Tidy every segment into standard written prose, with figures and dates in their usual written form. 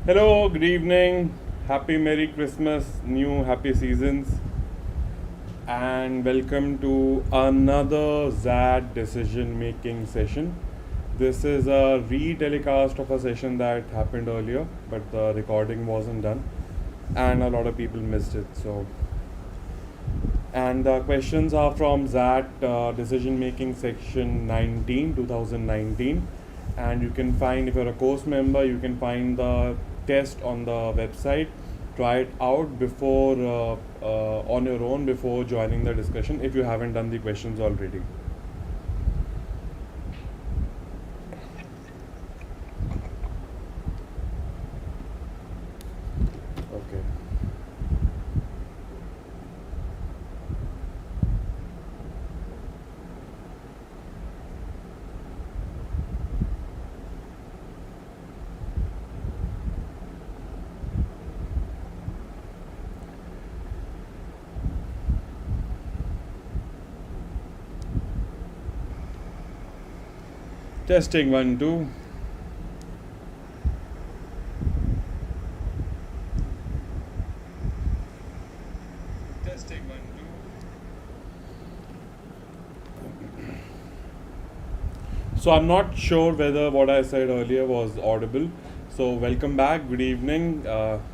Hello, good evening. Happy Merry Christmas, new happy seasons, and welcome to another XAT decision making session. This is a re-telecast of a session that happened earlier, but the recording wasn't done, and a lot of people missed it. And the questions are from XAT decision making section 19, 2019. And you can find, if you're a course member, you can find the test on the website. Try it out before on your own before joining the discussion if you haven't done the questions already. Okay. Testing 1, 2. Testing 1, 2. So I'm not sure whether what I said earlier was audible. So welcome back, good evening,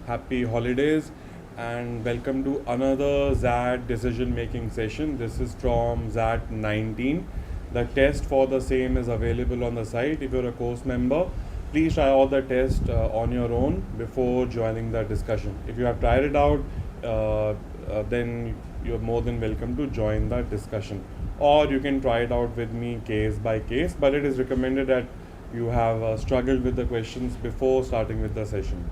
happy holidays, and welcome to another XAT decision making session. This is from XAT-19. The test for the same is available on the site. If you're a course member, please try out the test on your own before joining the discussion. If you have tried it out, then you're more than welcome to join the discussion. Or you can try it out with me case by case, but it is recommended that you have struggled with the questions before starting with the session.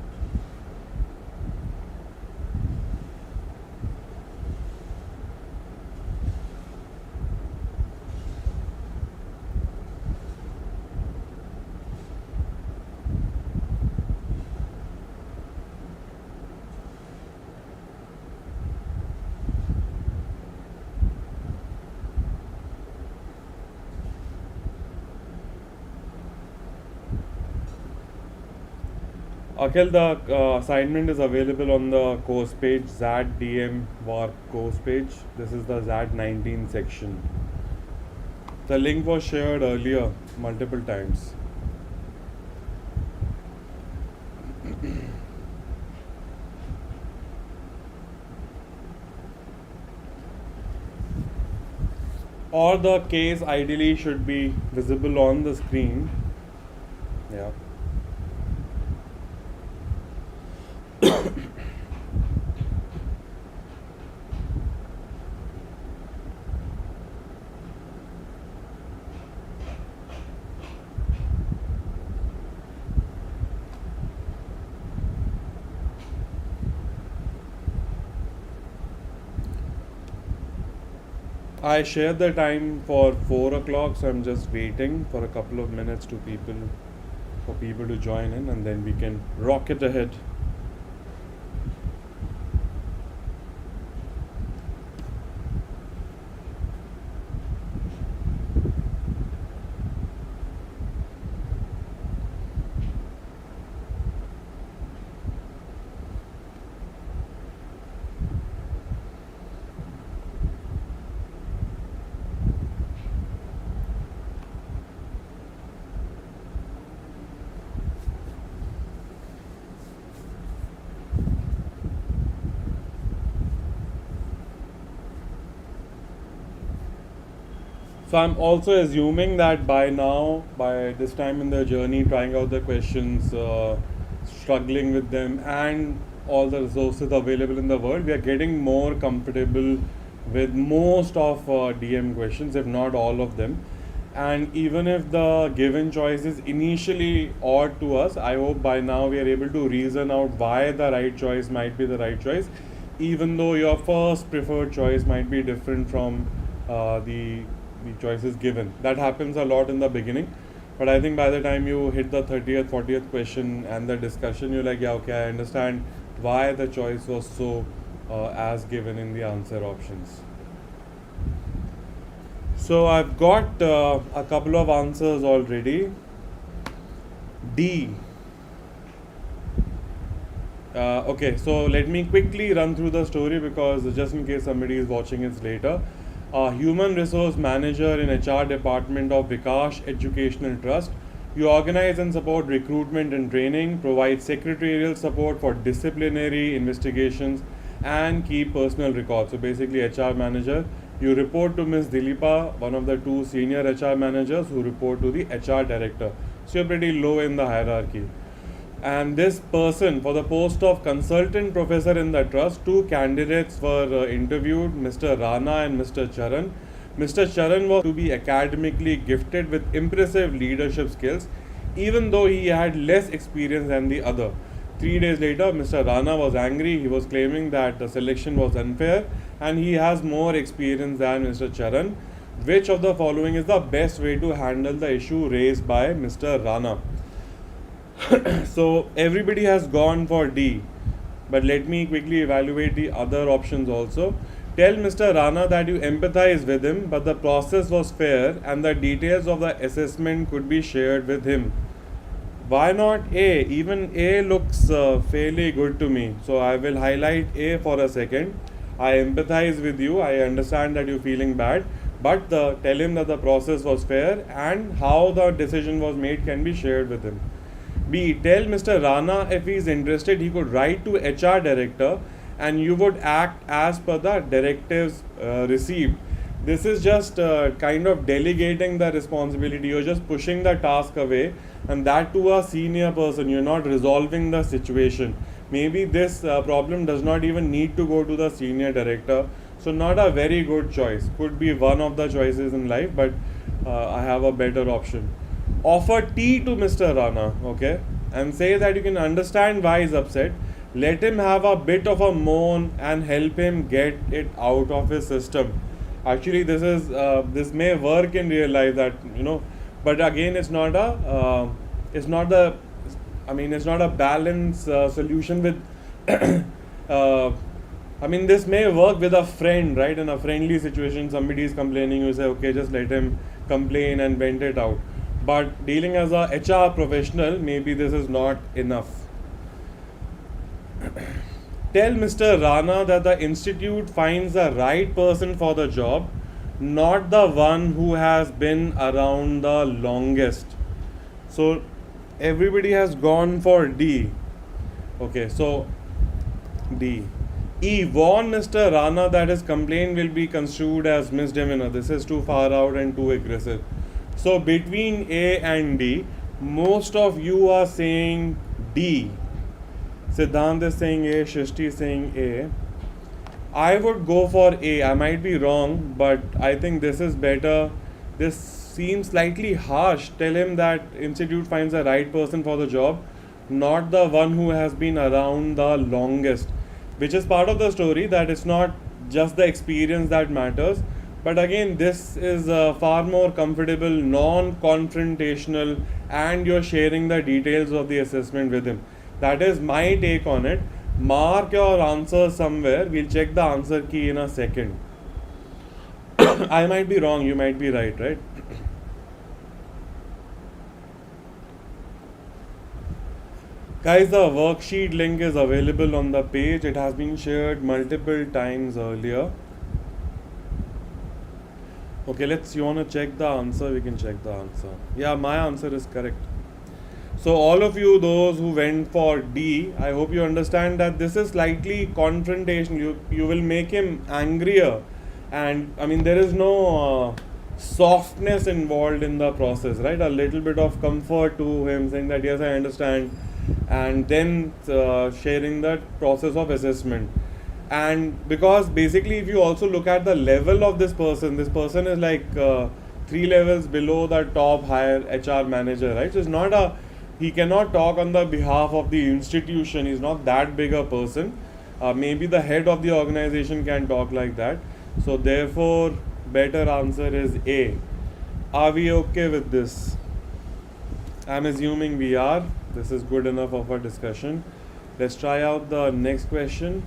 Akhil, the assignment is available on the course page, XAT DM war course page. This is the XAT-19 section. The link was shared earlier multiple times. Or the case ideally should be visible on the screen. Yeah. I shared the time for 4 o'clock, so I'm just waiting for a couple of minutes for people to join in, and then we can rocket ahead. So I'm also assuming that by now, by this time in the journey, trying out the questions, struggling with them, and all the resources available in the world, we are getting more comfortable with most of DM questions, if not all of them. And even if the given choice is initially odd to us, I hope by now we are able to reason out why the right choice might be the right choice, even though your first preferred choice might be different from the choices given. That happens a lot in the beginning, but I think by the time you hit the 30th, 40th question and the discussion, you're like, yeah, okay, I understand why the choice was so as given in the answer options. So I've got a couple of answers already. D. Okay, so let me quickly run through the story because just in case somebody is watching it later. Human Resource Manager in HR Department of Vikash Educational Trust. You organize and support recruitment and training, provide secretarial support for disciplinary investigations, and keep personal records. So basically, HR manager. You report to Ms. Dilipa, one of the two senior HR managers who report to the HR director. So you're pretty low in the hierarchy. And this person, for the post of consultant professor in the trust, two candidates were interviewed, Mr. Rana and Mr. Charan. Mr. Charan was to be academically gifted with impressive leadership skills, even though he had less experience than the other. 3 days later, Mr. Rana was angry. He was claiming that the selection was unfair and he has more experience than Mr. Charan. Which of the following is the best way to handle the issue raised by Mr. Rana? So everybody has gone for D, but let me quickly evaluate the other options also. Tell Mr. Rana that you empathize with him, but the process was fair and the details of the assessment could be shared with him. Why not A? Even A looks fairly good to me. So I will highlight A for a second. I empathize with you. I understand that you're feeling bad, but tell him that the process was fair and how the decision was made can be shared with him. B. Tell Mr. Rana if he is interested, he could write to HR director and you would act as per the directives received. This is just kind of delegating the responsibility. You're just pushing the task away, and that to a senior person. You're not resolving the situation. Maybe this problem does not even need to go to the senior director. So, not a very good choice. Could be one of the choices in life, but I have a better option. Offer tea to Mr. Rana, okay, and say that you can understand why he's upset. Let him have a bit of a moan and help him get it out of his system. Actually, this may work in real life, that but again, it's not a balanced solution with. This may work with a friend, right? In a friendly situation, somebody is complaining, you say, okay, just let him complain and vent it out. But dealing as a HR professional, maybe this is not enough. Tell Mr. Rana that the institute finds the right person for the job, not the one who has been around the longest. So everybody has gone for D. Okay, so D. E. Warn Mr. Rana that his complaint will be construed as misdemeanor. This is too far out and too aggressive. So between A and D, most of you are saying D. Siddhant is saying A, Shrishti is saying A. I would go for A. I might be wrong, but I think this is better. This seems slightly harsh. Tell him that institute finds the right person for the job, not the one who has been around the longest. Which is part of the story, that it's not just the experience that matters. But again, this is far more comfortable, non-confrontational, and you're sharing the details of the assessment with him. That is my take on it. Mark your answer somewhere. We'll check the answer key in a second. I might be wrong, you might be right? Guys, the worksheet link is available on the page. It has been shared multiple times earlier. Okay, you want to check the answer? We can check the answer. Yeah, my answer is correct. So all of you, those who went for D, I hope you understand that this is slightly confrontational. You will make him angrier, and there is no softness involved in the process, right? A little bit of comfort to him, saying that yes, I understand, and then sharing that process of assessment. And because basically, if you also look at the level of this person is like 3 levels below the top higher HR manager, right? So it's not he cannot talk on the behalf of the institution. He's not that big a person. Maybe the head of the organization can talk like that. So therefore, better answer is A. Are we okay with this? I'm assuming we are. This is good enough of a discussion. Let's try out the next question.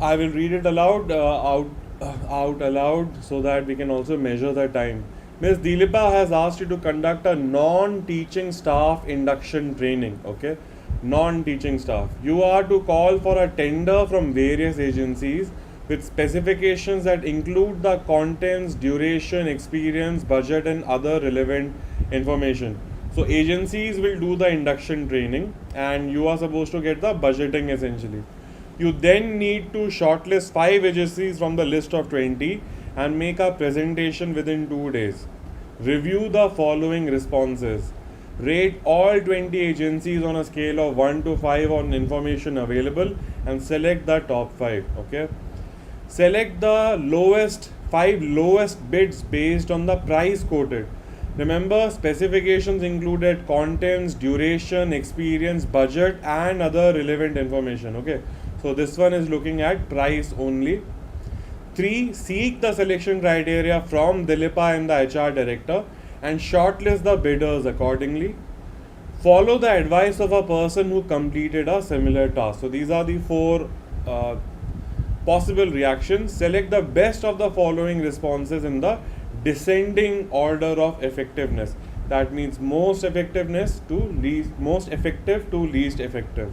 I will read it aloud, out aloud, so that we can also measure the time. Ms. Dilipa has asked you to conduct a non-teaching staff induction training. Okay, non-teaching staff. You are to call for a tender from various agencies with specifications that include the contents, duration, experience, budget, and other relevant information. So agencies will do the induction training, and you are supposed to get the budgeting essentially. You then need to shortlist 5 agencies from the list of 20 and make a presentation within 2 days. Review the following responses. Rate all 20 agencies on a scale of 1 to 5 on information available and select the top 5. Okay. Select the lowest 5 lowest bids based on the price quoted. Remember, specifications included contents, duration, experience, budget, and other relevant information. Okay, so this one is looking at price only. 3. Seek the selection criteria from Dilipa and the HR director and shortlist the bidders accordingly. Follow the advice of a person who completed a similar task. So these are the 4 possible reactions. Select the best of the following responses in the descending order of effectiveness. That means most effective to least effective.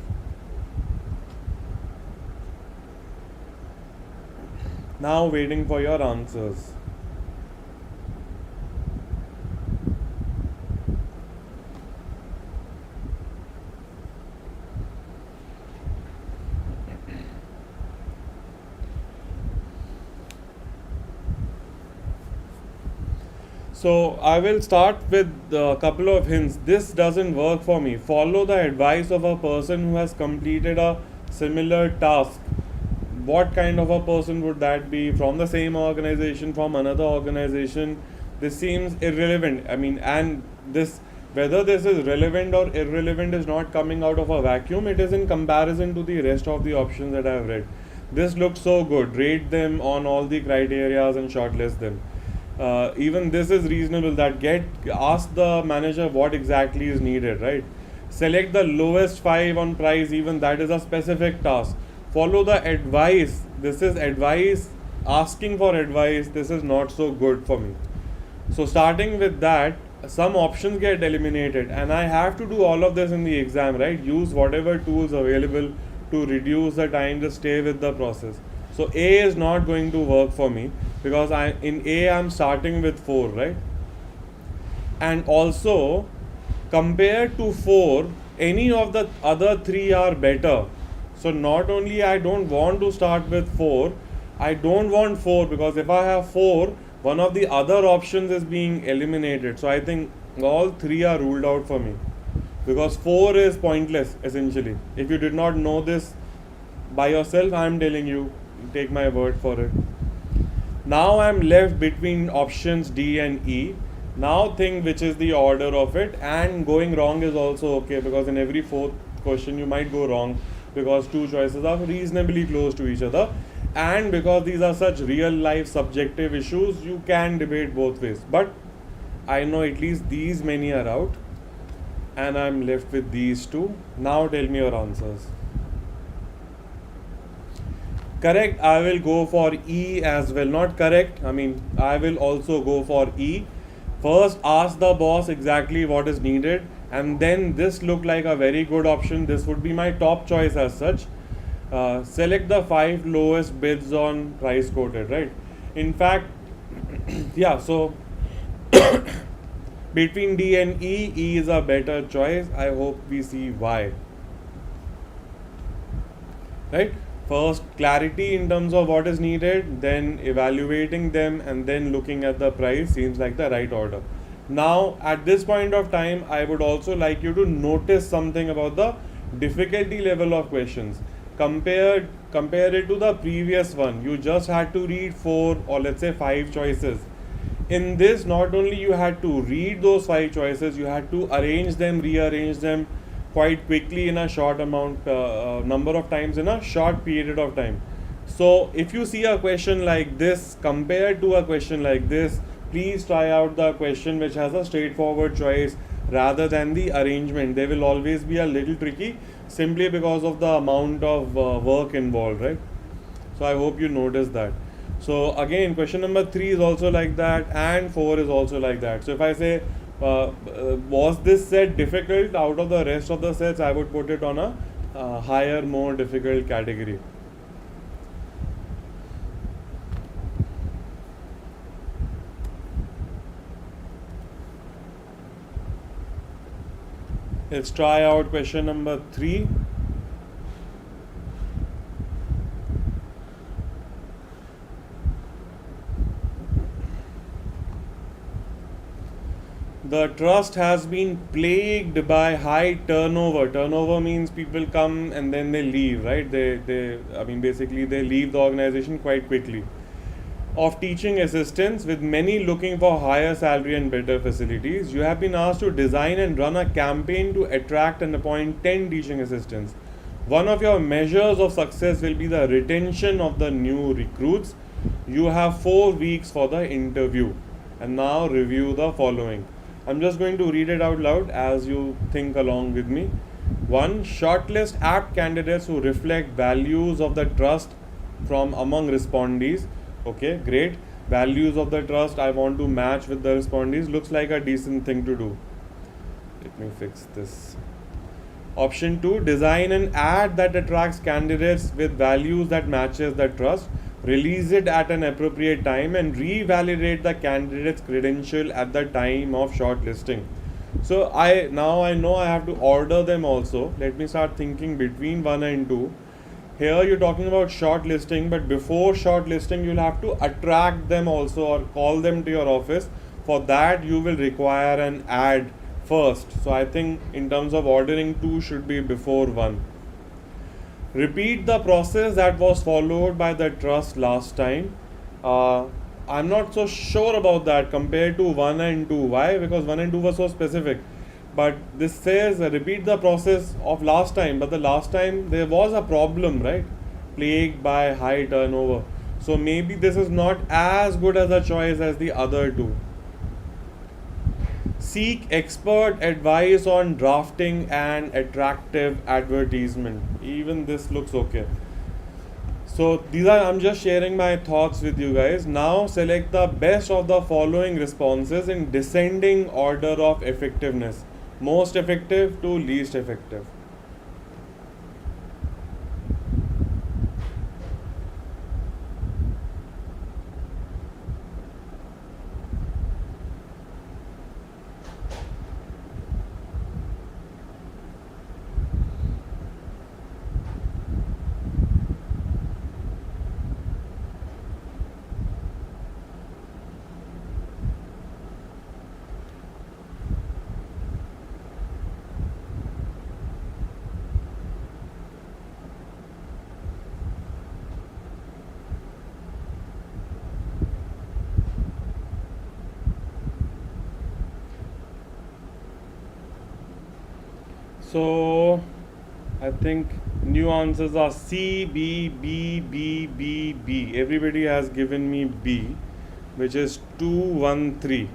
Now waiting for your answers. So I will start with a couple of hints. This doesn't work for me. Follow the advice of a person who has completed a similar task. What kind of a person would that be? From the same organization, from another organization? This seems irrelevant. I mean, and this, whether this is relevant or irrelevant is not coming out of a vacuum. It is in comparison to the rest of the options that I have read. This looks so good. Rate them on all the criterias and shortlist them. Even this is reasonable. That ask the manager what exactly is needed, right? Select the lowest 5 on price. Even that is a specific task. Follow the advice. This is advice, asking for advice. This is not so good for me. So starting with that, some options get eliminated, and I have to do all of this in the exam, right? Use whatever tools available to reduce the time, to stay with the process. So A is not going to work for me because in A I'm starting with 4, right? And also compared to 4, any of the other 3 are better. So not only I don't want to start with 4, I don't want 4 because if I have 4, one of the other options is being eliminated. So I think all 3 are ruled out for me because 4 is pointless essentially. If you did not know this by yourself, I am telling you, take my word for it. Now I am left between options D and E. Now think which is the order of it, and going wrong is also okay because in every 4th question you might go wrong because 2 choices are reasonably close to each other, and because these are such real life subjective issues, you can debate both ways. But I know at least these many are out and I'm left with these 2. Now tell me your answers. Correct, I will go for E as well. Not correct, I mean I will also go for E. First ask the boss exactly what is needed, and then this looked like a very good option. This would be my top choice as such. Select the 5 lowest bids on price quoted, right? In fact, yeah, so between D and E, E is a better choice. I hope we see why. Right? First, clarity in terms of what is needed, then evaluating them, and then looking at the price seems like the right order. Now, at this point of time, I would also like you to notice something about the difficulty level of questions. Compare it to the previous one. You just had to read 4 or let's say 5 choices. In this, not only you had to read those 5 choices, you had to arrange them, rearrange them quite quickly in a short number of times in a short period of time. So if you see a question like this compared to a question like this, please try out the question which has a straightforward choice rather than the arrangement. They will always be a little tricky simply because of the amount of work involved, right? So I hope you notice that. So again, question number 3 is also like that, and 4 is also like that. So if I say, was this set difficult out of the rest of the sets, I would put it on a higher, more difficult category. Let's try out question number 3. The trust has been plagued by high turnover. Turnover means people come and then they leave, right? Basically they leave the organization quite quickly. Of teaching assistants, with many looking for higher salary and better facilities, you have been asked to design and run a campaign to attract and appoint 10 teaching assistants. One of your measures of success will be the retention of the new recruits. You have 4 weeks for the interview. And now review the following. I'm just going to read it out loud as you think along with me. 1. Shortlist apt candidates who reflect values of the trust from among respondees. Okay, great. Values of the trust I want to match with the respondees. Looks like a decent thing to do. Let me fix this. Option 2. Design an ad that attracts candidates with values that matches the trust. Release it at an appropriate time and revalidate the candidate's credential at the time of shortlisting. So I know I have to order them also. Let me start thinking between 1 and 2. Here you're talking about shortlisting, but before shortlisting you'll have to attract them also or call them to your office. For that you will require an ad first. So I think in terms of ordering, 2 should be before 1. Repeat the process that was followed by the trust last time. I'm not so sure about that compared to 1 and 2. Why? Because 1 and 2 were so specific. But this says repeat the process of last time. But the last time there was a problem, right? Plagued by high turnover. So maybe this is not as good as a choice as the other 2. Seek expert advice on drafting an attractive advertisement. Even this looks okay. So I'm just sharing my thoughts with you guys. Now select the best of the following responses in descending order of effectiveness. Most effective to least effective. So I think new answers are C, B, B, B, B, B. Everybody has given me B, which is 2, 1, 3.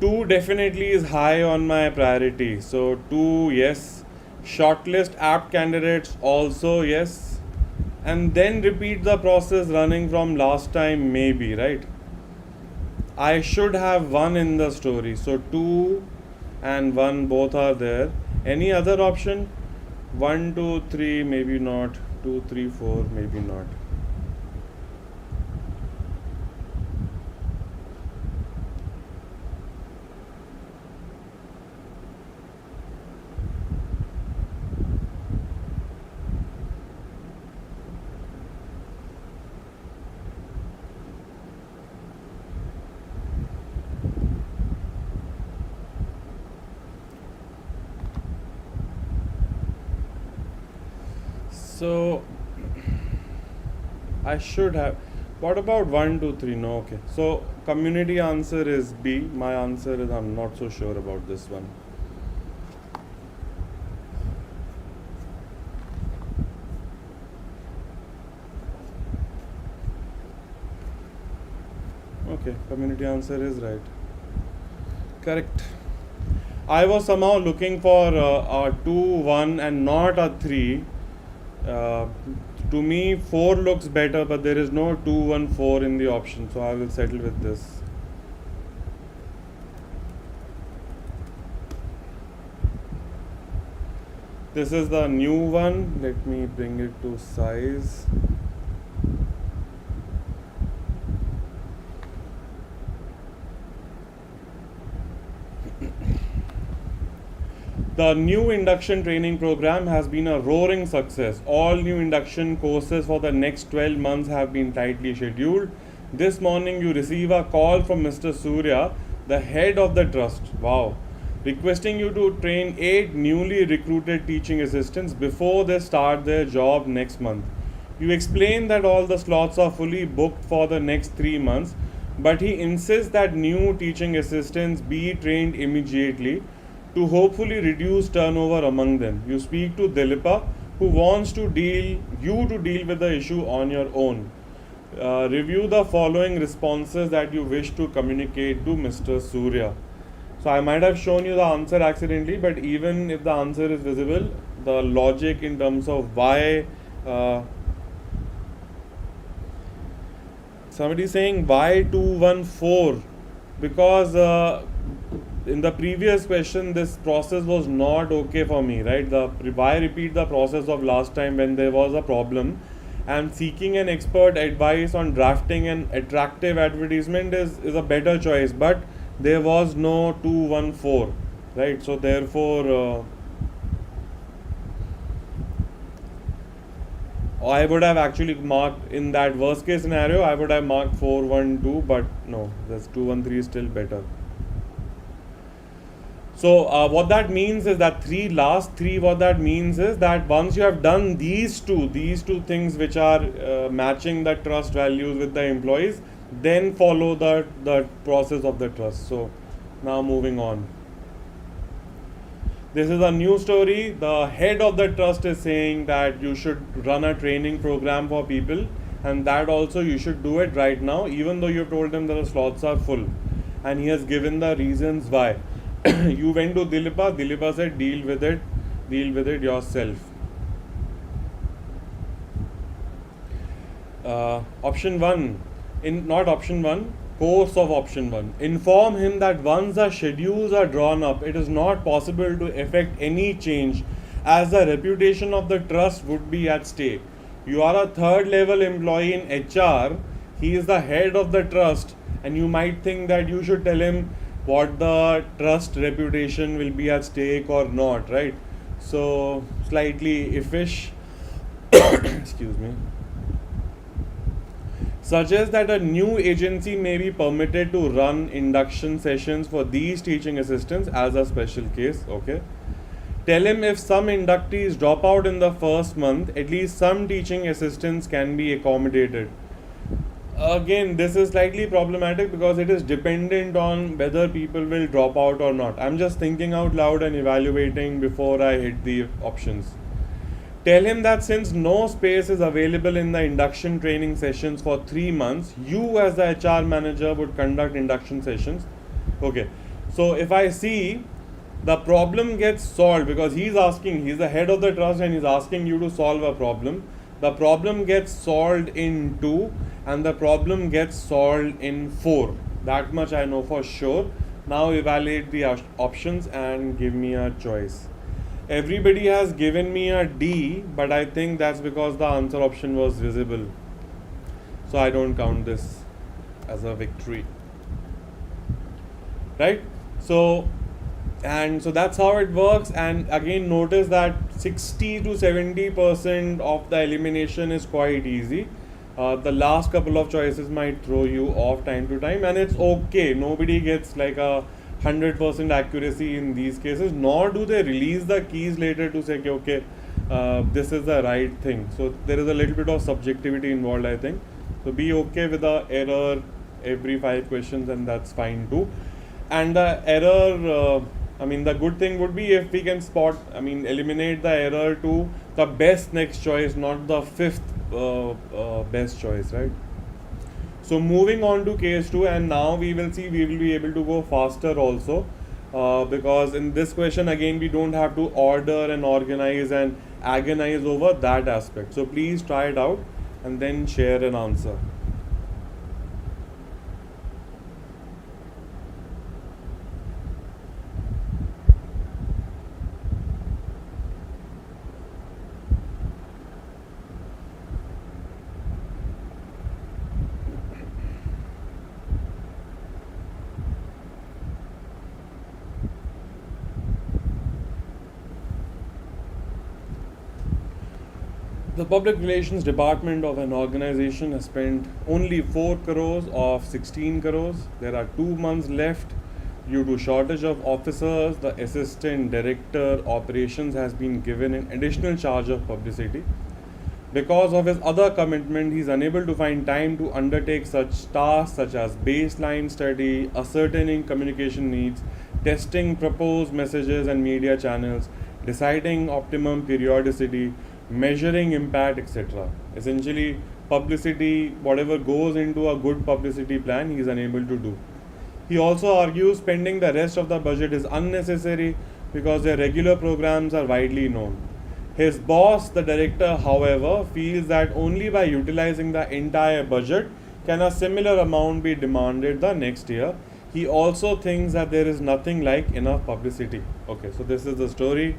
2 definitely is high on my priority. So 2, yes. Shortlist apt candidates also, yes. And then repeat the process running from last time, maybe, right? I should have 1 in the story. So 2 and 1 both are there. Any other option? 1, 2, 3, maybe not. 2, 3, 4, maybe not. So I should have. What about 1, 2, 3? No, okay. So community answer is B. My answer is I'm not so sure about this one. Okay, community answer is right. Correct. I was somehow looking for a 2, 1 and not a 3. To me 4 looks better, but there is no 2, 1, 4 in the option, so I will settle with this. This is the new one. Let me bring it to size. The new induction training program has been a roaring success. All new induction courses for the next 12 months have been tightly scheduled. This morning you receive a call from Mr. Surya, the head of the trust. Wow. Requesting you to train 8 newly recruited teaching assistants before they start their job next month. You explain that all the slots are fully booked for the next 3 months, but he insists that new teaching assistants be trained immediately to hopefully reduce turnover among them. You speak to Dilipa, who wants to deal with the issue on your own. Review the following responses that you wish to communicate to Mr. Surya. So I might have shown you the answer accidentally, but even if the answer is visible, the logic in terms of why somebody is saying why 214, because in the previous question this process was not okay for me, right? Why repeat the process of last time when there was a problem? And seeking an expert advice on drafting an attractive advertisement is a better choice, but there was no 214, right? So therefore I would have actually marked, in that worst case scenario, I would have marked 412, but no, that's 213 is still better. So what that means is that last three, what that means is that once you have done these two things which are matching the trust values with the employees, then follow the process of the trust. So now moving on. This is a new story. The head of the trust is saying that you should run a training program for people, and that also you should do it right now, even though you've told them that the slots are full. And he has given the reasons why. You went to Dilipa said deal with it yourself. Option 1, not option 1, course of option 1. Inform him that once the schedules are drawn up, it is not possible to effect any change, as the reputation of the trust would be at stake. You are a third level employee in HR, he is the head of the trust, and you might think that you should tell him what the trust reputation will be at stake or not, right? So slightly iffish. Excuse me. Suggests that a new agency may be permitted to run induction sessions for these teaching assistants as a special case. Okay. Tell him if some inductees drop out in the first month, at least some teaching assistants can be accommodated. Again, this is slightly problematic because it is dependent on whether people will drop out or not. I'm just thinking out loud and evaluating before I hit the options. Tell him that since no space is available in the induction training sessions for 3 months, you as the HR manager would conduct induction sessions. Okay, so if I see the problem gets solved, because he's the head of the trust and he's asking you to solve a problem. The problem gets solved in 2 and the problem gets solved in 4. That much I know for sure. Now evaluate the options and give me a choice. Everybody has given me a D, but I think that's because the answer option was visible. So I don't count this as a victory. Right? So that's how it works. And again, notice that 60 to 70% of the elimination is quite easy. The last couple of choices might throw you off time to time, and it's okay. Nobody gets like a 100% accuracy in these cases, nor do they release the keys later to say, okay, this is the right thing. So there is a little bit of subjectivity involved, I think. So be okay with the error every 5 questions, and that's fine too. And the error, the good thing would be if we can eliminate the error to the best next choice, not the 5th best choice, right? So moving on to case 2, and now we will be able to go faster also. because in this question again we don't have to order and organize and agonize over that aspect. So please try it out and then share an answer. The public relations department of an organization has spent only 4 crores of 16 crores. There are 2 months left. Due to shortage of officers, the assistant director operations has been given an additional charge of publicity. Because of his other commitment, he is unable to find time to undertake such tasks such as baseline study, ascertaining communication needs, testing proposed messages and media channels, deciding optimum periodicity, measuring impact, etc. Essentially, publicity, whatever goes into a good publicity plan, he is unable to do. He also argues spending the rest of the budget is unnecessary because their regular programs are widely known. His boss, the director, however, feels that only by utilizing the entire budget can a similar amount be demanded the next year. He also thinks that there is nothing like enough publicity. Okay, so this is the story.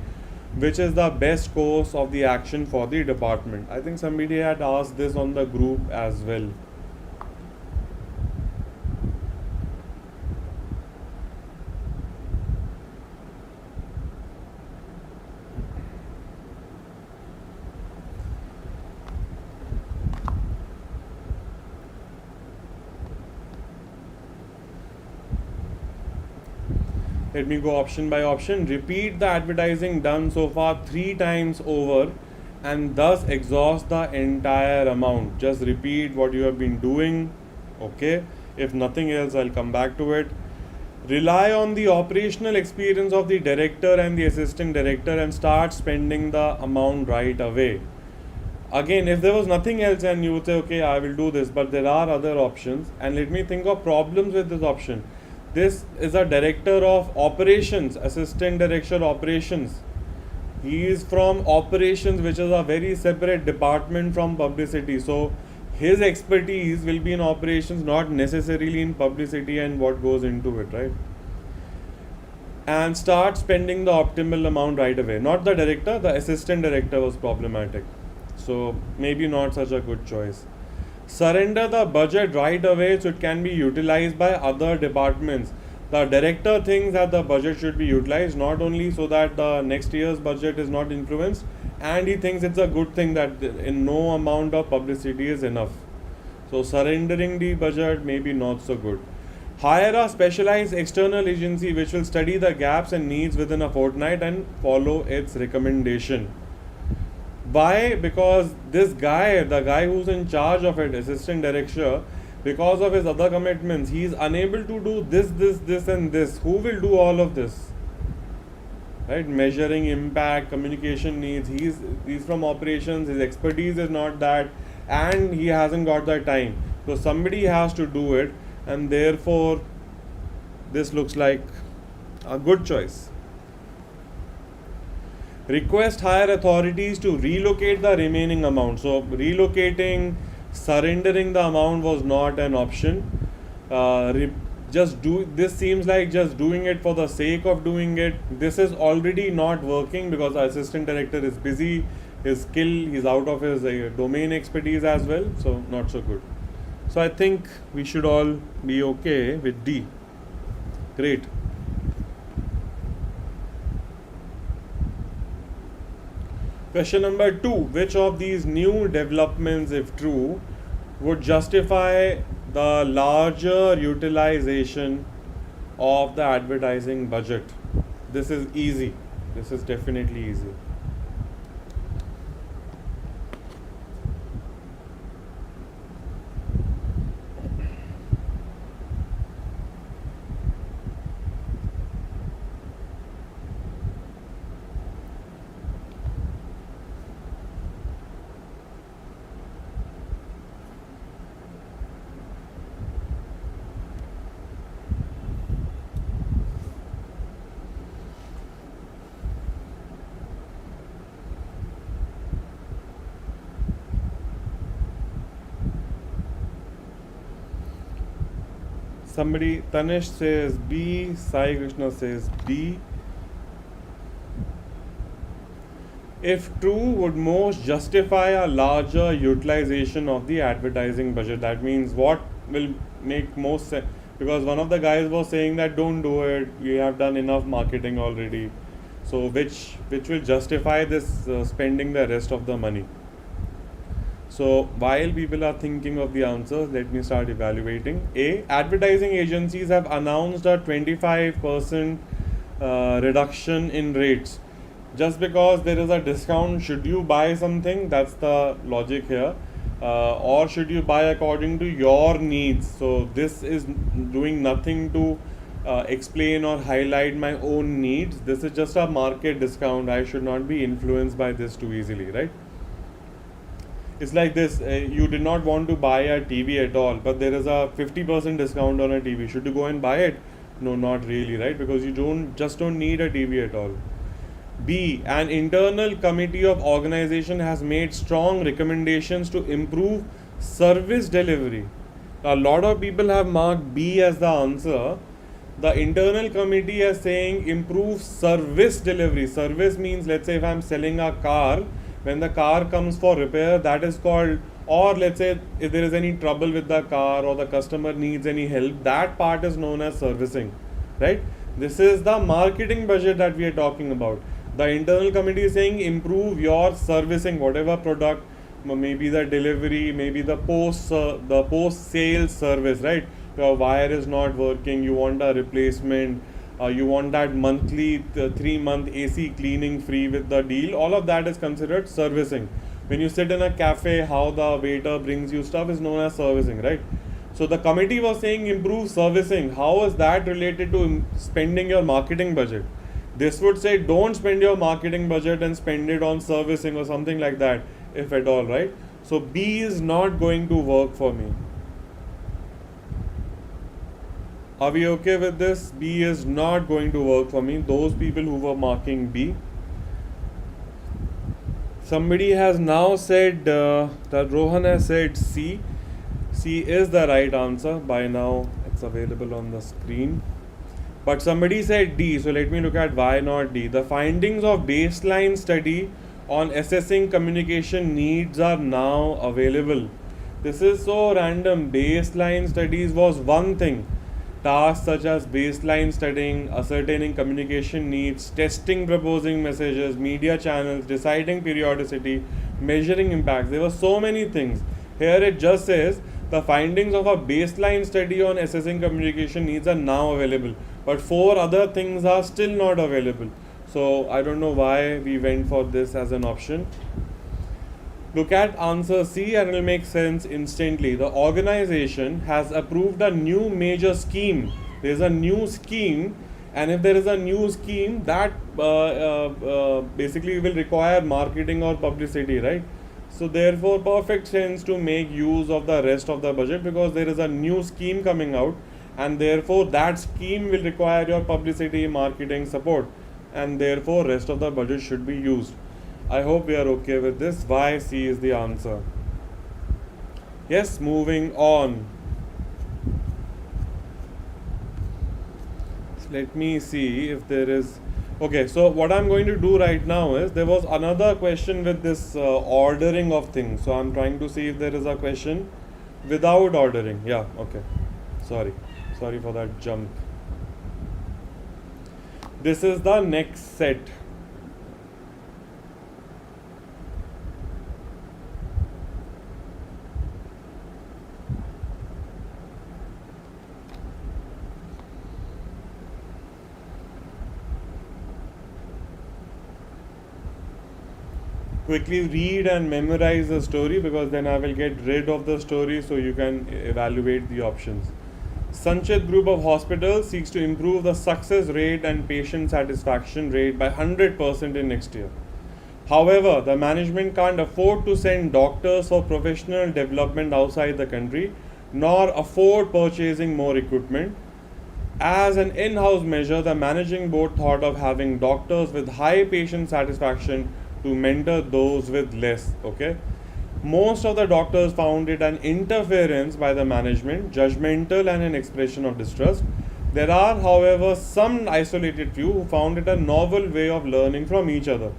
Which is the best course of the action for the department? I think somebody had asked this on the group as well. Let me go option by option. Repeat the advertising done so far 3 times over and thus exhaust the entire amount. Just repeat what you have been doing. Okay. If nothing else, I'll come back to it. Rely on the operational experience of the director and the assistant director and start spending the amount right away. Again, if there was nothing else and you would say, okay, I will do this, but there are other options, and let me think of problems with this option. This is a director of operations, assistant director operations. He is from operations, which is a very separate department from publicity. So his expertise will be in operations, not necessarily in publicity and what goes into it, right? And start spending the optimal amount right away. Not the director, the assistant director was problematic. So maybe not such a good choice. Surrender the budget right away so it can be utilized by other departments. The director thinks that the budget should be utilized not only so that the next year's budget is not influenced, and he thinks it's a good thing that in no amount of publicity is enough. So surrendering the budget may be not so good. Hire a specialized external agency which will study the gaps and needs within a fortnight and follow its recommendation. Why? Because this guy, the guy who's in charge of it, assistant director, because of his other commitments, he is unable to do this and this. Who will do all of this? Right? Measuring impact, communication needs. He's from operations, his expertise is not that, and he hasn't got the time. So somebody has to do it, and therefore this looks like a good choice. Request higher authorities to relocate the remaining amount. So relocating, surrendering the amount was not an option. Just do this seems like just doing it for the sake of doing it. This is already not working because the assistant director is busy. His skill, he's out of his domain expertise as well. So not so good. So I think we should all be okay with D. Great. Question number 2. Which of these new developments, if true, would justify the larger utilization of the advertising budget? This is easy. This is definitely easy. Somebody, Tanish says B, Sai Krishna says B. If true, would most justify a larger utilization of the advertising budget? That means what will make most sense? Because one of the guys was saying that don't do it, we have done enough marketing already. So which will justify this spending the rest of the money? So while people are thinking of the answers, let me start evaluating. A, advertising agencies have announced a 25% reduction in rates. Just because there is a discount, should you buy something? That's the logic here. Or should you buy according to your needs? So this is doing nothing to explain or highlight my own needs. This is just a market discount. I should not be influenced by this too easily, right? It's like this, you did not want to buy a TV at all, but there is a 50% discount on a TV. Should you go and buy it? No, not really, right? Because you don't need a TV at all. B, an internal committee of organization has made strong recommendations to improve service delivery. A lot of people have marked B as the answer. The internal committee is saying improve service delivery. Service means, let's say if I'm selling a car, when the car comes for repair, that is called, or let's say if there is any trouble with the car or the customer needs any help, that part is known as servicing, right? This is the marketing budget that we are talking about. The internal committee is saying improve your servicing, whatever product, maybe the delivery, maybe the post sales service, right? Your wire is not working, you want a replacement, you want that monthly 3-month AC cleaning free with the deal. All of that is considered servicing. When you sit in a cafe, how the waiter brings you stuff is known as servicing, right? So the committee was saying improve servicing. How is that related to spending your marketing budget? This would say don't spend your marketing budget and spend it on servicing or something like that, if at all, right? So B is not going to work for me. Are we okay with this? B is not going to work for me. Those people who were marking B. Somebody has now said that Rohan has said C. C is the right answer. By now it's available on the screen. But somebody said D, so let me look at why not D. The findings of baseline study on assessing communication needs are now available. This is so random. Baseline studies was one thing. Tasks such as baseline studying, ascertaining communication needs, testing proposing messages, media channels, deciding periodicity, measuring impacts. There were so many things. Here it just says the findings of a baseline study on assessing communication needs are now available. But 4 other things are still not available. So I don't know why we went for this as an option. Look at answer C and it will make sense instantly. The organization has approved a new major scheme. There is a new scheme, and if there is a new scheme, that basically will require marketing or publicity, right? So therefore, perfect sense to make use of the rest of the budget, because there is a new scheme coming out, and therefore that scheme will require your publicity, marketing support, and therefore rest of the budget should be used. I hope we are okay with this. Why C is the answer. Yes, moving on. Let me see if there is. Okay, so what I'm going to do right now is, there was another question with this ordering of things. So I'm trying to see if there is a question without ordering. Yeah, okay. Sorry for that jump. This is the next set. Quickly read and memorize the story, because then I will get rid of the story so you can evaluate the options. Sanchit Group of Hospitals seeks to improve the success rate and patient satisfaction rate by 100% in next year. However, the management can't afford to send doctors for professional development outside the country, nor afford purchasing more equipment. As an in-house measure, the managing board thought of having doctors with high patient satisfaction to mentor those with less. Okay, Most of the doctors found it an interference by the management, judgmental, and an expression of distrust. There are, however, some isolated few who found it a novel way of learning from each other.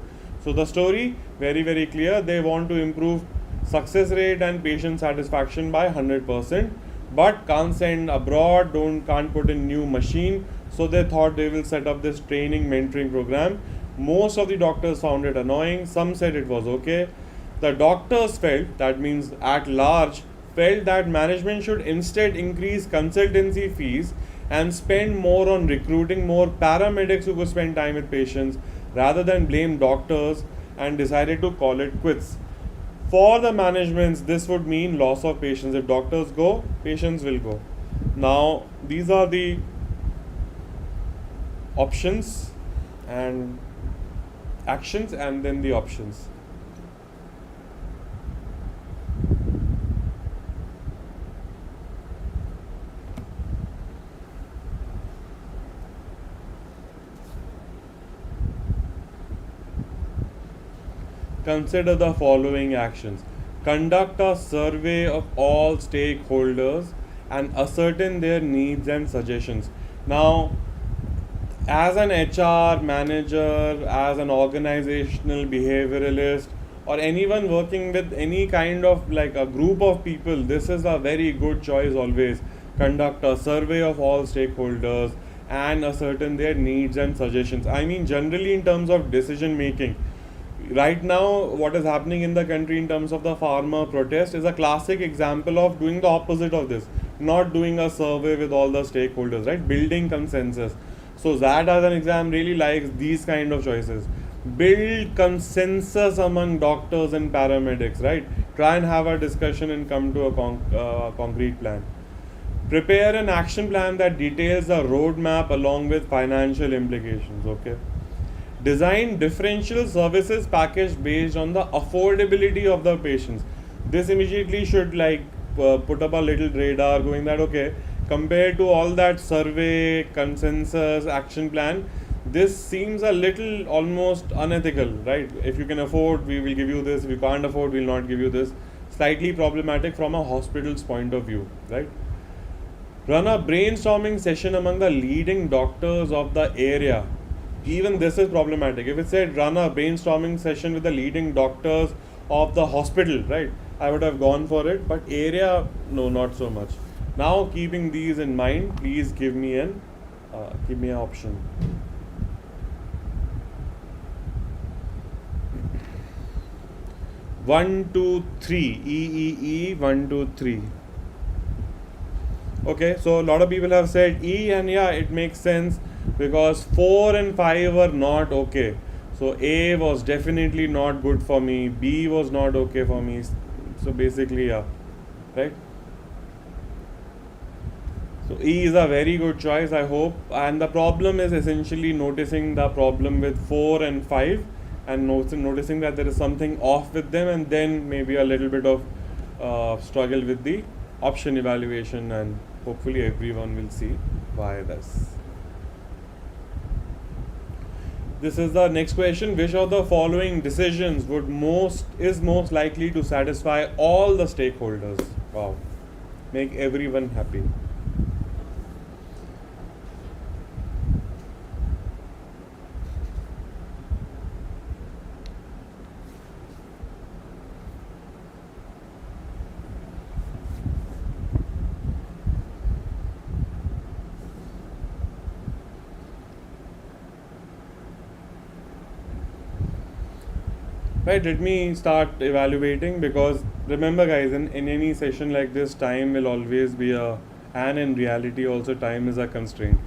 So the story very very clear. They want to improve success rate and patient satisfaction by 100%, but can't send abroad, can't put in new machine. So they thought they will set up this training mentoring program. Most of the doctors found it annoying. Some said it was okay. The doctors felt, that means at large, felt that management should instead increase consultancy fees and spend more on recruiting more paramedics who could spend time with patients rather than blame doctors, and decided to call it quits. For the managements, this would mean loss of patients. If doctors go, patients will go. Now, these are the options and actions, and then the options. Consider the following actions. Conduct a survey of all stakeholders and ascertain their needs and suggestions. Now, as an HR manager, as an organizational behavioralist, or anyone working with any kind of like a group of people, this is a very good choice always. Conduct a survey of all stakeholders and ascertain their needs and suggestions. I mean, generally, in terms of decision making, right now what is happening in the country in terms of the farmer protest is a classic example of doing the opposite of this, not doing a survey with all the stakeholders, right? Building consensus. So that as an exam really likes these kind of choices. Build consensus among doctors and paramedics, right? Try and have a discussion and come to a concrete plan. Prepare an action plan that details a roadmap along with financial implications. Okay. Design differential services package based on the affordability of the patients. This immediately should put up a little radar going that okay, compared to all that survey, consensus, action plan, this seems a little almost unethical, right? If you can afford, we will give you this. If you can't afford, we will not give you this. Slightly problematic from a hospital's point of view, right? Run a brainstorming session among the leading doctors of the area. Even this is problematic. If it said run a brainstorming session with the leading doctors of the hospital, right, I would have gone for it, but area, no, not so much. Now, keeping these in mind, please give me an option. One, two, three. E. 1, 2, 3. Okay, so a lot of people have said E, and yeah, it makes sense because 4 and 5 were not okay. So A was definitely not good for me. B was not okay for me. So basically, yeah, right? So E is a very good choice, I hope. And the problem is essentially noticing the problem with 4 and 5 and noticing that there is something off with them, and then maybe a little bit of struggle with the option evaluation, and hopefully everyone will see why this. This is the next question. Which of the following decisions is most likely to satisfy all the stakeholders? Wow. Make everyone happy. Right, let me start evaluating, because remember guys, in any session like this, time will always be and in reality also time is a constraint.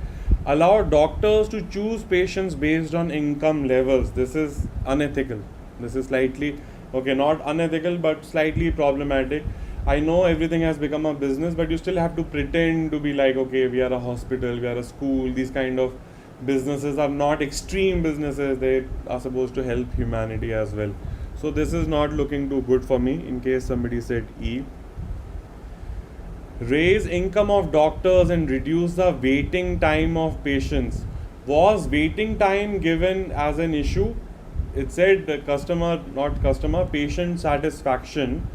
Allow doctors to choose patients based on income levels. This is unethical. This is slightly, okay, not unethical, but slightly problematic. I know everything has become a business, but you still have to pretend to be like, okay, we are a hospital, we are a school. These kind of businesses are not extreme businesses. They are supposed to help humanity as well. So this is not looking too good for me, in case somebody said E. Raise income of doctors and reduce the waiting time of patients. Was waiting time given as an issue? It said the patient satisfaction.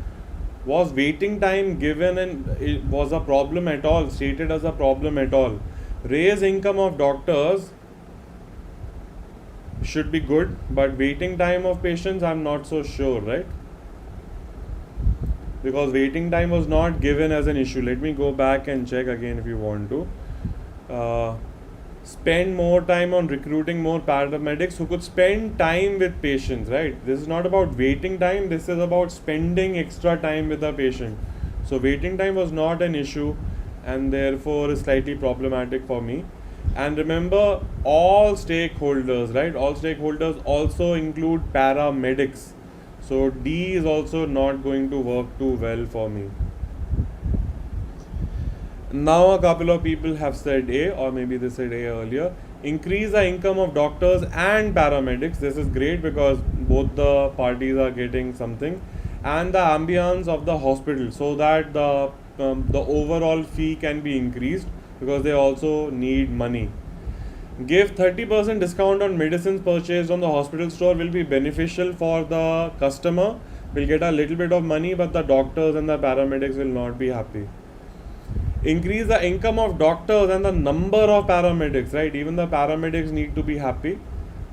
Was waiting time given and it was a problem at all, stated as a problem at all? Raise income of doctors should be good, but waiting time of patients, I'm not so sure, right? Because waiting time was not given as an issue. Let me go back and check again if you want to. Spend more time on recruiting more paramedics who could spend time with patients, right? This is not about waiting time, this is about spending extra time with the patient. So waiting time was not an issue and therefore is slightly problematic for me. And remember, all stakeholders, right? All stakeholders also include paramedics. So D is also not going to work too well for me. Now a couple of people have said A, or maybe they said A earlier. Increase the income of doctors and paramedics. This is great because both the parties are getting something. And the ambience of the hospital, so that the overall fee can be increased because they also need money. Give 30% discount on medicines purchased on the hospital store will be beneficial for the customer. Will get a little bit of money, but the doctors and the paramedics will not be happy. Increase the income of doctors and the number of paramedics, right? Even the paramedics need to be happy.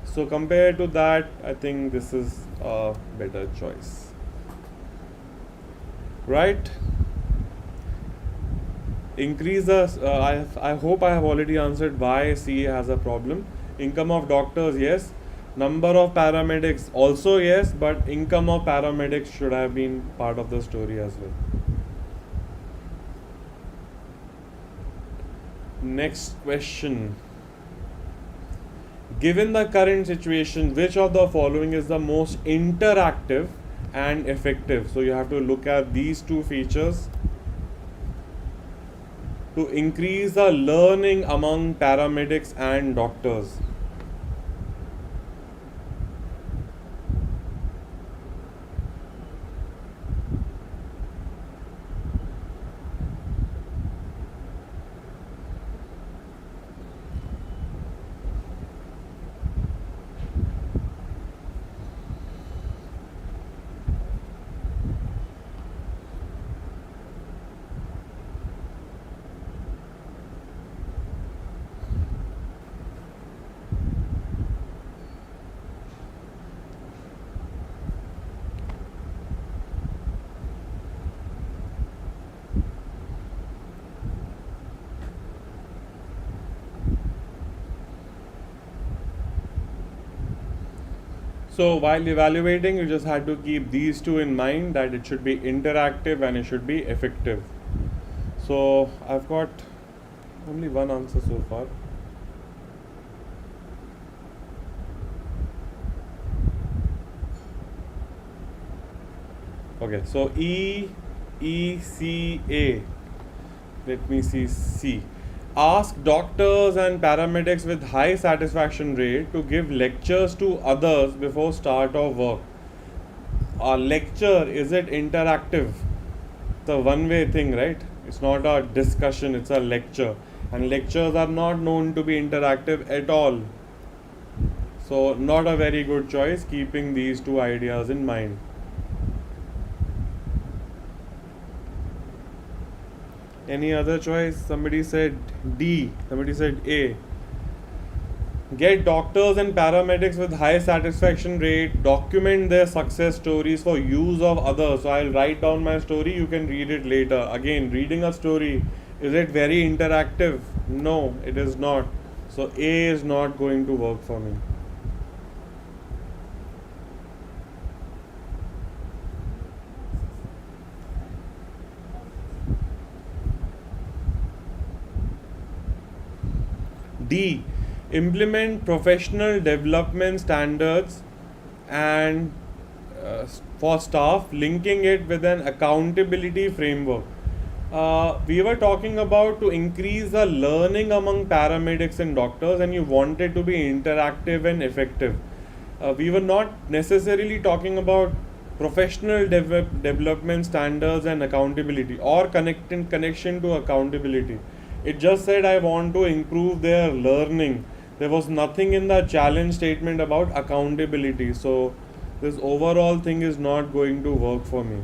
So compared to that, I think this is a better choice, right? Increase the I hope I have already answered why CA has a problem. Income of doctors, yes. Number of paramedics also yes, but income of paramedics should have been part of the story as well. Next question. Given the current situation, which of the following is the most interactive and effective? So you have to look at these two features to increase the learning among paramedics and doctors. So while evaluating, you just had to keep these two in mind, that it should be interactive and it should be effective. So I've got only one answer so far. Okay, so ECA. Let me see C. Ask doctors and paramedics with high satisfaction rate to give lectures to others before start of work. A lecture, is it interactive? It's a one-way thing, right? It's not a discussion, it's a lecture. And lectures are not known to be interactive at all. So not a very good choice, keeping these two ideas in mind. Any other choice? Somebody said D, somebody said A. Get doctors and paramedics with high satisfaction rate, document their success stories for use of others. So I'll write down my story, you can read it later. Again, reading a story, is it very interactive? No, it is not. So A is not going to work for me. D. Implement professional development standards and for staff, linking it with an accountability framework. We were talking about to increase the learning among paramedics and doctors, and you wanted to be interactive and effective. We were not necessarily talking about professional development standards and accountability or connection to accountability. It just said I want to improve their learning. There was nothing in the challenge statement about accountability. So this overall thing is not going to work for me.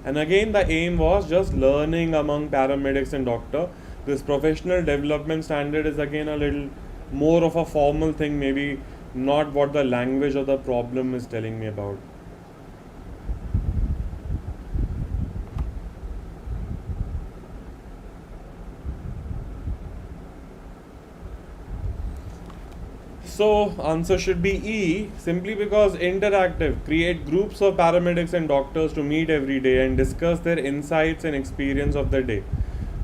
And again, the aim was just learning among paramedics and doctor. This professional development standard is again a little more of a formal thing, maybe not what the language of the problem is telling me about. So answer should be E, simply because interactive. Create groups of paramedics and doctors to meet every day and discuss their insights and experience of the day.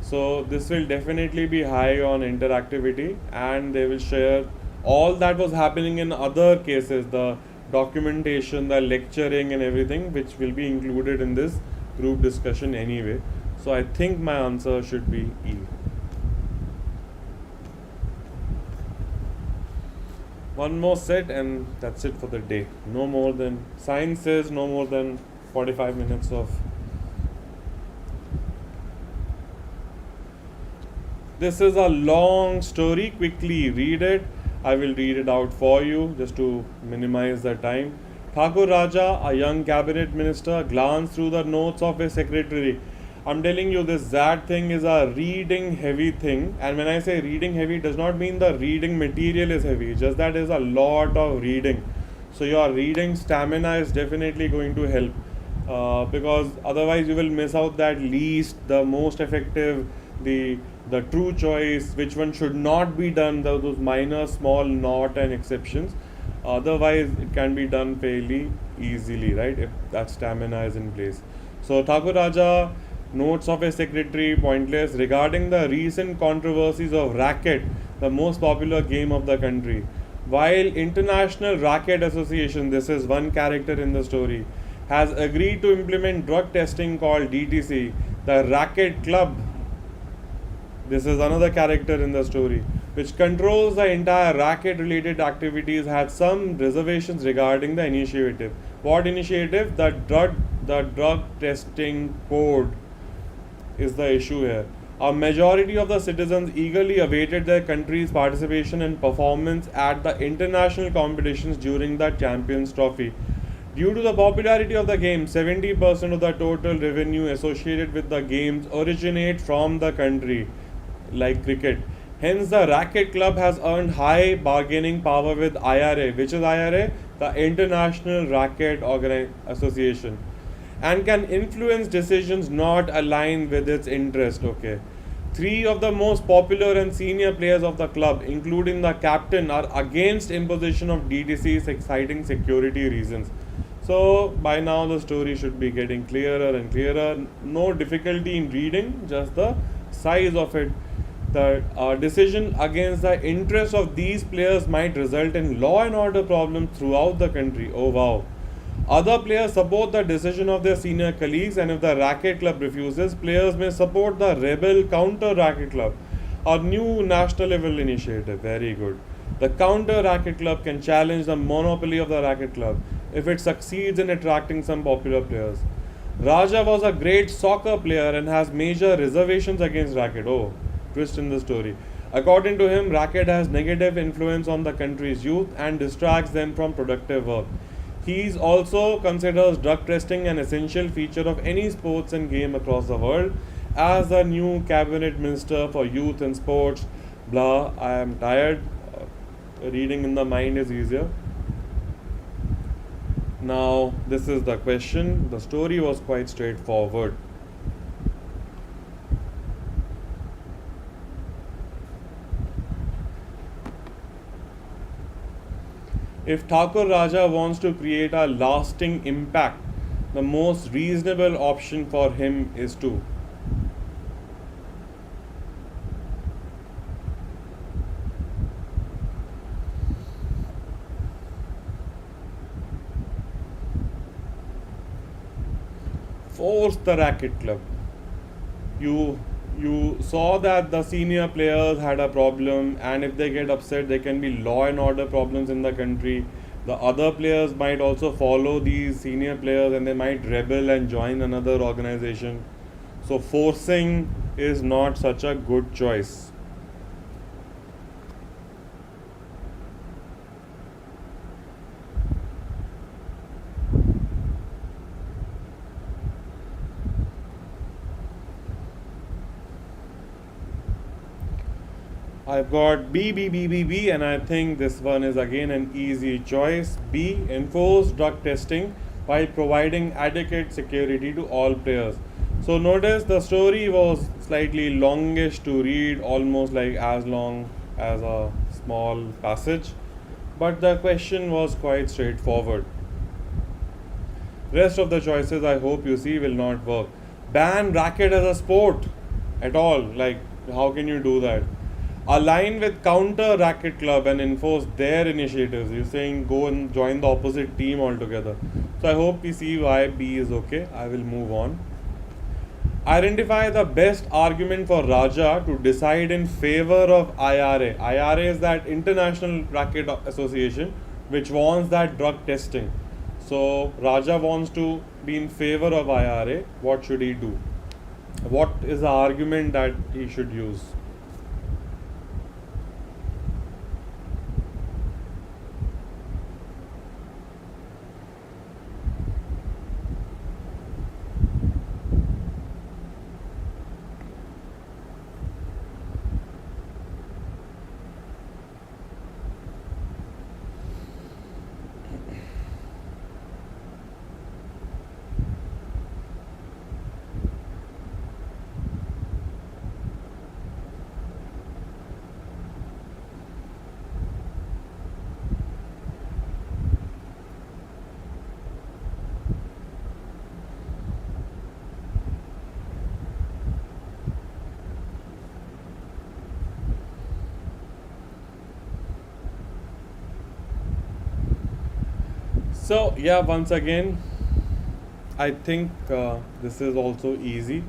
So this will definitely be high on interactivity, and they will share all that was happening in other cases, the documentation, the lecturing and everything, which will be included in this group discussion anyway. So I think my answer should be E. One more set and that's it for the day. No more than, science says no more than 45 minutes of. This is a long story. Quickly read it. I will read it out for you just to minimize the time. Thakur Raja, a young cabinet minister, glanced through the notes of his secretary. I'm telling you, this XAT thing is a reading heavy thing. And when I say reading heavy, it does not mean the reading material is heavy, just that is a lot of reading. So your reading stamina is definitely going to help, because otherwise you will miss out that least, the most effective, the true choice, which one should not be done, those minor small not and exceptions. Otherwise it can be done fairly easily, right, if that stamina is in place. So Thakur Raja notes of a secretary pointless regarding the recent controversies of racket, the most popular game of the country. While International Racket Association, this is one character in the story, has agreed to implement drug testing called DTC, the Racket Club, this is another character in the story, which controls the entire racket related activities, had some reservations regarding the initiative. What initiative? The drug testing code is the issue here. A majority of the citizens eagerly awaited their country's participation and performance at the international competitions during the Champions Trophy. Due to the popularity of the game, 70% of the total revenue associated with the games originate from the country, like cricket. Hence, the Racket Club has earned high bargaining power with IRA, which is IRA, the International Racket Association, and can influence decisions not aligned with its interest. Okay. Three of the most popular and senior players of the club, including the captain, are against imposition of DTCs, citing security reasons. So by now the story should be getting clearer and clearer. No difficulty in reading, just the size of it. The decision against the interests of these players might result in law and order problems throughout the country. Oh wow. Other players support the decision of their senior colleagues, and if the racket club refuses, players may support the rebel counter racket club, a new national level initiative. Very good. The counter racket club can challenge the monopoly of the racket club if it succeeds in attracting some popular players. Raja was a great soccer player and has major reservations against racket. Oh, twist in the story. According to him, racket has negative influence on the country's youth and distracts them from productive work. He also considers drug testing an essential feature of any sports and game across the world. As the new cabinet minister for youth and sports, blah, I am tired. Reading in the mind is easier. Now, this is the question. The story was quite straightforward. If Thakur Raja wants to create a lasting impact, the most reasonable option for him is to force the racket club. You saw that the senior players had a problem, and if they get upset, there can be law and order problems in the country. The other players might also follow these senior players and they might rebel and join another organization. So forcing is not such a good choice. I've got B, B, B, B, B, and I think this one is again an easy choice. B, enforce drug testing while providing adequate security to all players. So notice the story was slightly longish to read, almost like as long as a small passage, but the question was quite straightforward. Rest of the choices I hope you see will not work. Ban racket as a sport at all. Like, how can you do that? Align with counter racket club and enforce their initiatives. You're saying go and join the opposite team altogether. So I hope we see why B is okay. I will move on. Identify the best argument for Raja to decide in favor of IRA. IRA is that International Racket Association which wants that drug testing. So Raja wants to be in favor of IRA. What should he do? What is the argument that he should use? So yeah, once again, I think this is also easy.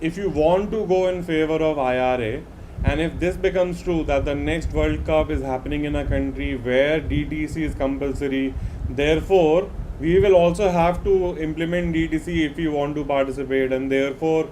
If you want to go in favor of IRA, and if this becomes true that the next World Cup is happening in a country where DTC is compulsory, therefore we will also have to implement DTC if we want to participate, and therefore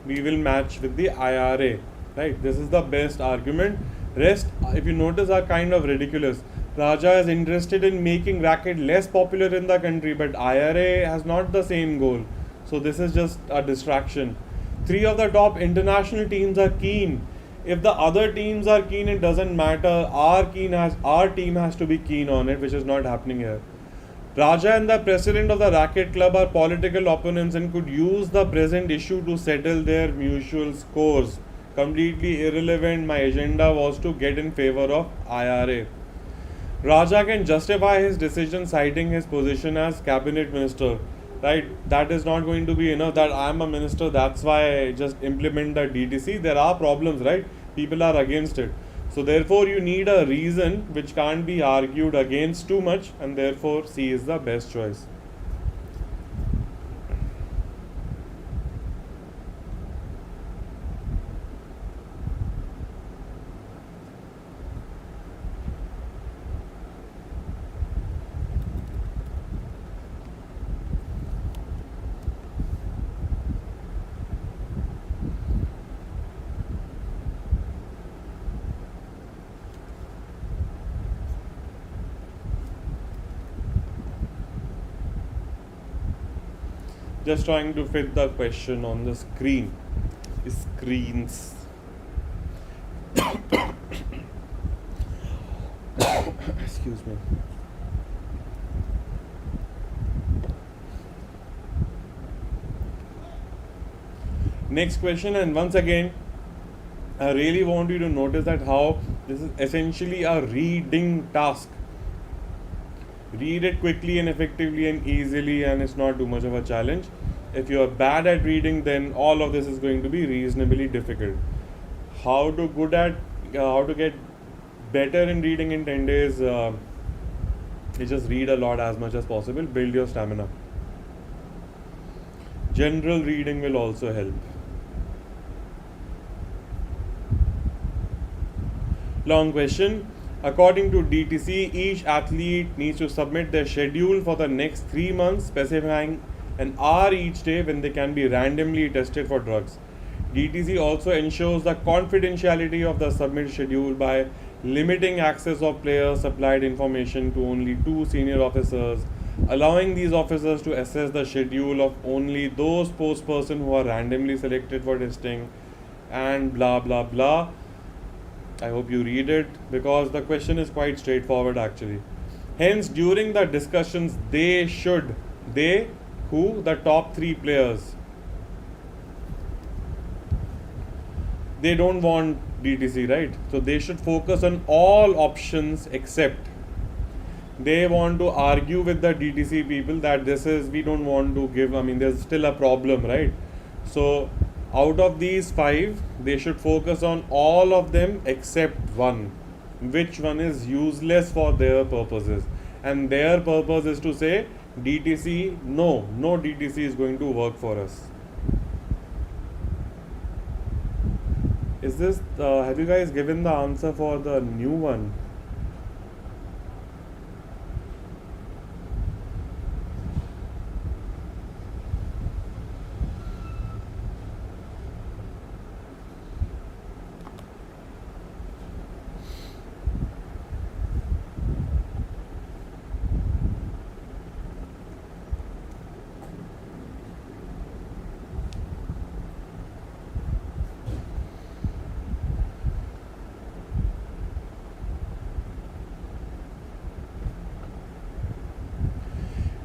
we will match with the IRA. Right? This is the best argument. Rest, if you notice, are kind of ridiculous. Raja is interested in making racket less popular in the country, but IRA has not the same goal. So this is just a distraction. Three of the top international teams are keen. If the other teams are keen, it doesn't matter. Our team has to be keen on it, which is not happening here. Raja and the president of the racket club are political opponents and could use the present issue to settle their mutual scores. Completely irrelevant. My agenda was to get in favor of IRA. Raja can justify his decision citing his position as cabinet minister. Right? That is not going to be enough that I am a minister, that's why I just implement the DTC. There are problems, right? People are against it. So therefore you need a reason which can't be argued against too much, and therefore C is the best choice. Just trying to fit the question on the screens. Excuse me. Next question, and once again, I really want you to notice that how this is essentially a reading task. Read it quickly and effectively and easily, and it's not too much of a challenge. If you are bad at reading, then all of this is going to be reasonably difficult. How to get better in reading in 10 days? You just read a lot as much as possible. Build your stamina. General reading will also help. Long question. According to DTC, each athlete needs to submit their schedule for the next 3 months, specifying an hour each day when they can be randomly tested for drugs. DTC also ensures the confidentiality of the submit schedule by limiting access of players' supplied information to only 2 senior officers, allowing these officers to assess the schedule of only those spokespersons who are randomly selected for testing, and blah blah blah. I hope you read it because the question is quite straightforward actually. Hence, during the discussions, they who? The top three players. They don't want DTC, right? So they should focus on all options except they want to argue with the DTC people that this is, we don't want to give, I mean, there's still a problem, right? So, out of these five, they should focus on all of them except one. Which one is useless for their purposes? And their purpose is to say, DTC, no DTC is going to work for us. Is this, have you guys given the answer for the new one?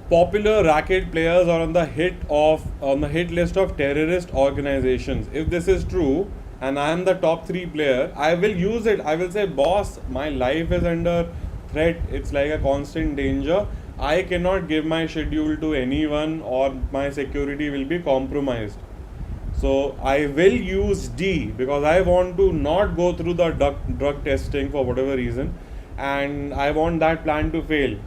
Popular racket players are on the hit list of terrorist organizations. If this is true and I am the top 3 player, I will use it. I will say, boss, my life is under threat. It's like a constant danger. I cannot give my schedule to anyone or my security will be compromised. So I will use D because I want to not go through the drug testing for whatever reason, and I want that plan to fail.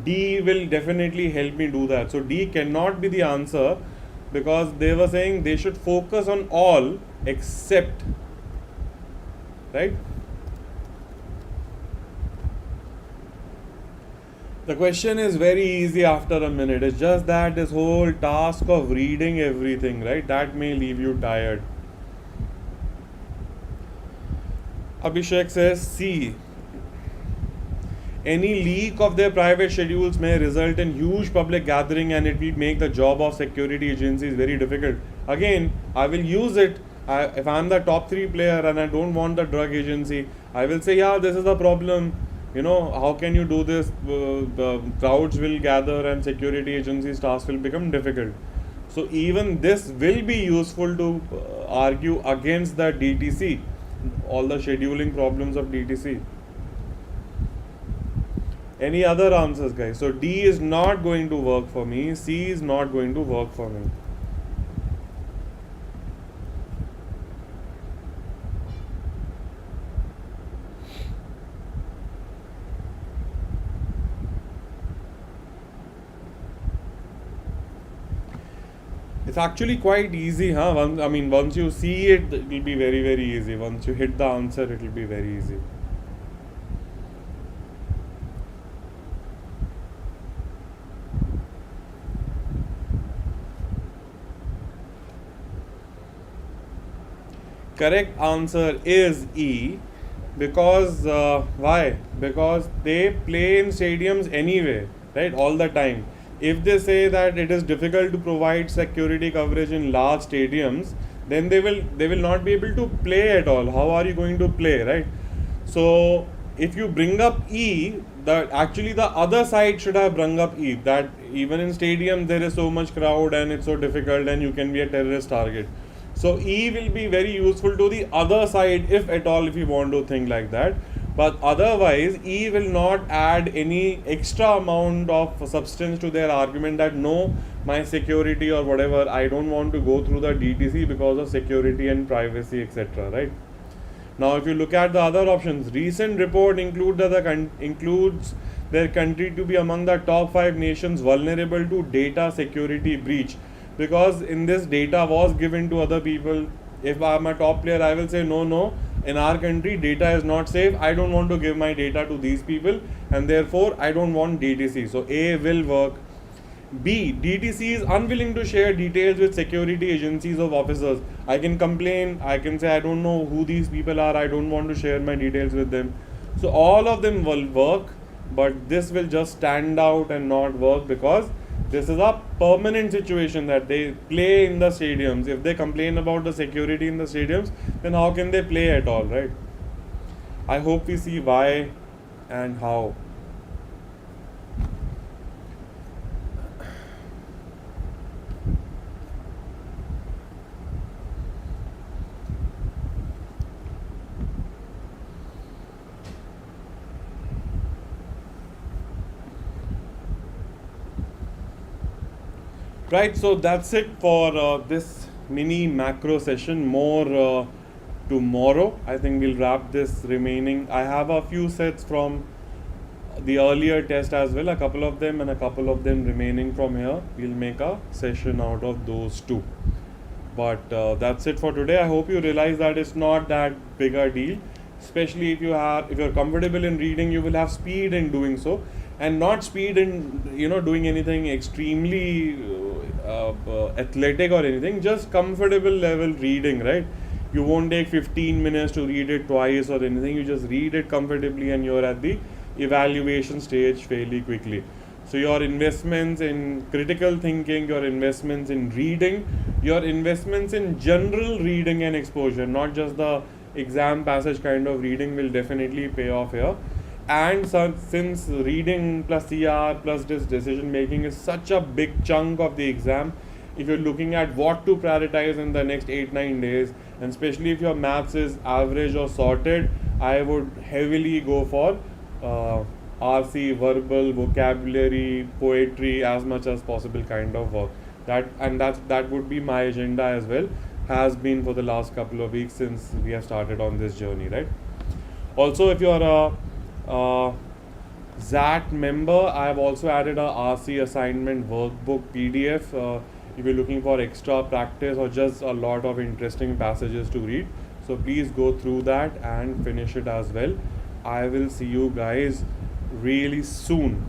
D will definitely help me do that. So D cannot be the answer because they were saying they should focus on all except, right? The question is very easy after a minute. It's just that this whole task of reading everything, right, that may leave you tired. Abhishek says C. Any leak of their private schedules may result in huge public gathering and it will make the job of security agencies very difficult. Again, I will use it. If I am the top 3 player and I don't want the drug agency, I will say, yeah, this is a problem. How can you do this? The crowds will gather and security agencies' tasks will become difficult. So even this will be useful to argue against the DTC, all the scheduling problems of DTC. Any other answers, guys? So D is not going to work for me. C is not going to work for me. It's actually quite easy, huh? Once you see it, it will be very, very easy. Once you hit the answer, it will be very easy. Correct answer is E. Because why? Because they play in stadiums anyway, right? All the time. If they say that it is difficult to provide security coverage in large stadiums, then they will not be able to play at all. How are you going to play, right? So if you bring up E, actually the other side should have bring up E, that even in stadiums there is so much crowd and it's so difficult and you can be a terrorist target. So E will be very useful to the other side if at all, if you want to think like that. But otherwise, E will not add any extra amount of substance to their argument that no, my security or whatever, I don't want to go through the DTC because of security and privacy, etc. Right? Now, if you look at the other options, recent report includes their country to be among the top 5 nations vulnerable to data security breach. Because in this, data was given to other people. If I'm a top player, I will say no, in our country data is not safe. I don't want to give my data to these people and therefore I don't want DTC. So A will work. B, DTC is unwilling to share details with security agencies of officers. I can complain, I can say I don't know who these people are, I don't want to share my details with them. So all of them will work, but this will just stand out and not work because this is a permanent situation that they play in the stadiums. If they complain about the security in the stadiums, then how can they play at all, right? I hope we see why and how. Right, so that's it for this mini macro session. More tomorrow. I think we'll wrap this remaining. I have a few sets from the earlier test as well, a couple of them and a couple of them remaining from here. We'll make a session out of those two. But that's it for today. I hope you realize that it's not that big a deal, especially if you're comfortable in reading, you will have speed in doing so, and not speed in doing anything extremely athletic or anything. Just comfortable level reading, right? You won't take 15 minutes to read it twice or anything. You just read it comfortably, and you're at the evaluation stage fairly quickly. So your investments in critical thinking, your investments in reading, your investments in general reading and exposure, not just the exam passage kind of reading, will definitely pay off here. And so, since reading plus CR plus this decision making is such a big chunk of the exam, if you're looking at what to prioritize in the next 8-9 days, and especially if your maths is average or sorted, I would heavily go for RC, verbal, vocabulary, poetry, as much as possible kind of work. That would be my agenda as well. Has been for the last couple of weeks since we have started on this journey, right? Also, if you're a XAT member, I have also added a RC assignment workbook PDF. If you're looking for extra practice or just a lot of interesting passages to read, so please go through that and finish it as well. I will see you guys really soon.